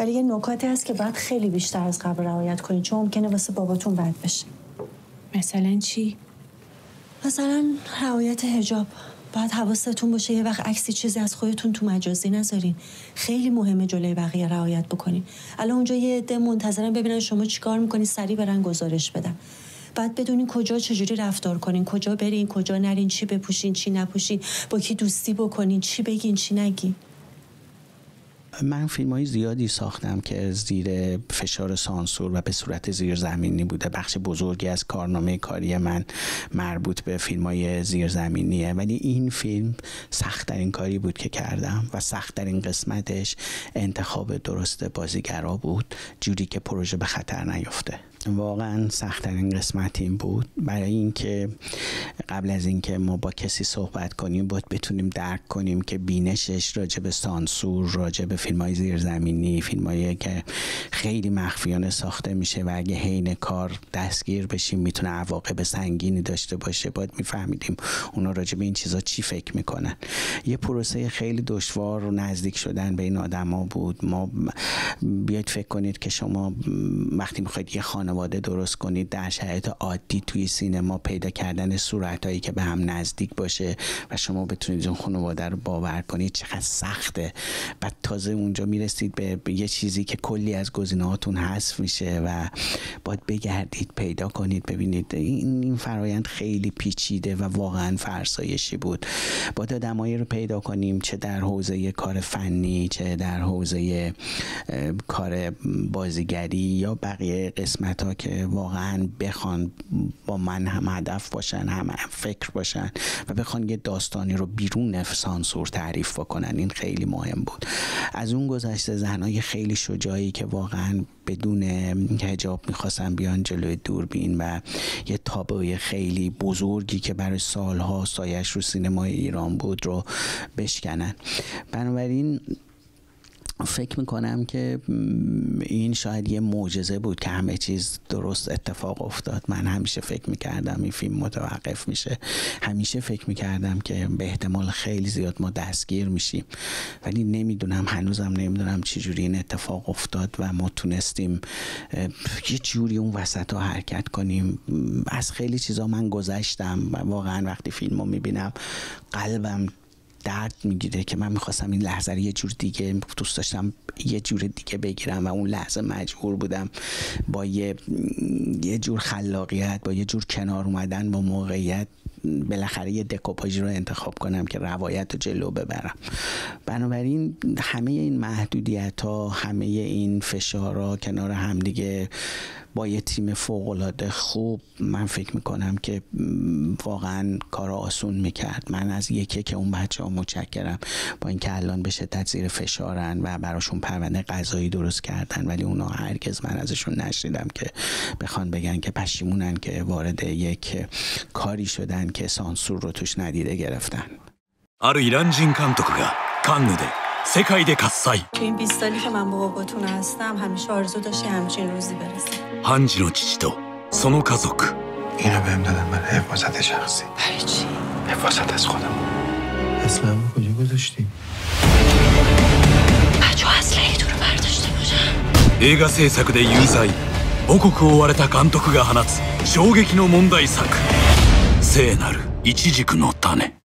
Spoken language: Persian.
ولی یه نکاتی هست که باید خیلی بیشتر از قبل رعایت کنید، چون ممکنه واسه باباتون بد بشه. مثلا چی؟ مثلا رعایت حجاب. باید حواستون باشه یه وقت عکسی چیزی از خودتون تو مجازی نذارین. خیلی مهمه جلوی بقیه رعایت بکنین. الان اونجا یه عده منتظرن ببینن شما چیکار میکنین، سریع برن گزارش بدن. بعد بدونین کجا چجوری رفتار کنین، کجا برین، کجا نرین، چی بپوشین، چی نپوشین، با کی دوستی بکنین، چی بگین، چی نگین. من فیلم‌های زیادی ساختم که زیر فشار سانسور و به صورت زیرزمینی بوده. بخش بزرگی از کارنامه کاری من مربوط به فیلم‌های زیرزمینیه، ولی این فیلم سخت‌ترین کاری بود که کردم و سخت‌ترین قسمتش انتخاب درست بازیگرا بود، جوری که پروژه به خطر نیفته. واقعا سخت‌ترین قسمت این بود، برای اینکه قبل از اینکه ما با کسی صحبت کنیم باید بتونیم درک کنیم که بینشش راجع به سانسور، راجع به فیلم‌های زیرزمینی، فیلم‌هایی که خیلی مخفیانه ساخته میشه و اگه حین کار دستگیر بشیم میتونه عواقب سنگینی داشته باشه، باید میفهمیدیم اونا راجع به این چیزا چی فکر میکنن. یه پروسه خیلی دشوار و نزدیک شدن به این آدما بود. ما بیاید فکر کنید که شما وقتی میخواید یه خانواده درست کنید، در شرایط عادی توی سینما پیدا کردن صورتایی که به هم نزدیک باشه و شما بتونید اون خانواده رو باور کنید چقدر سخته. بعد تازه اونجا میرسید به یه چیزی که کلی از گزینه‌هاتون حذف میشه و باید بگردید پیدا کنید ببینید. این فرایند خیلی پیچیده و واقعا فرسایشی بود. باید آدمایی رو پیدا کنیم، چه در حوزه کار فنی، چه در حوزه کار بازیگری یا بقیه قسمت‌ها که واقعا بخوان با من هم هدف باشن، هم فکر باشن و بخوان یه داستانی رو بیرون سانسور تعریف بکنن. این خیلی مهم بود. از اون گذشته زنای خیلی شجاعی که واقعا بدون حجاب میخواستن بیان جلوی دوربین و یه تابوی خیلی بزرگی که برای سالها سایش رو سینمای ایران بود رو بشکنن. بنابراین فکر میکنم که این شاید یه معجزه بود که همه چیز درست اتفاق افتاد. من همیشه فکر میکردم این فیلم متوقف میشه، همیشه فکر میکردم که به احتمال خیلی زیاد ما دستگیر میشیم، ولی نمیدونم، هنوزم نمیدونم چجوری این اتفاق افتاد و ما تونستیم یه جوری اون وسط ها حرکت کنیم. از خیلی چیزا من گذشتم و واقعا وقتی فیلم رو میبینم قلبم درد میگیره که من میخواستم این لحظه رو یه جور دیگه، دوست داشتم یه جور دیگه بگیرم و اون لحظه مجبور بودم با یه جور خلاقیت، با یه جور کنار اومدن با موقعیت بالاخره یه دکوپاژی رو انتخاب کنم که روایت رو جلو ببرم. بنابراین همه این محدودیت‌ها، همه این فشارها کنار همدیگه با یه تیم فوق‌العاده خوب، من فکر میکنم که واقعا کار آسون میکرد. من از که اون بچه‌ها متشکرم، با اینکه الان به شدت زیر فشارن و براشون پرونده قضایی درست کردن، ولی اونا هرگز من ازشون نشنیدم که بخوان بگن که پشیمونن که وارد یک کاری شدن که سانسور رو توش ندیده گرفتن. あるイラン人監督がカンヌで世界で喝采。 تو این 20 سالی که من با باباتون هستم همیشه آرزو داشتی همچین روزی برسه. ハンジの父とその家族。 اینو بهم دادن برای حفاظت شخصی. برای چی؟ حفاظت از خودم. اسلامو کجا گذاشتی؟ بچه‌ها اسلحه تو رو برداشته باشن. 映画制作で有罪、母国を追われた監督が放つ衝撃の問題作、聖なるイチジクの種。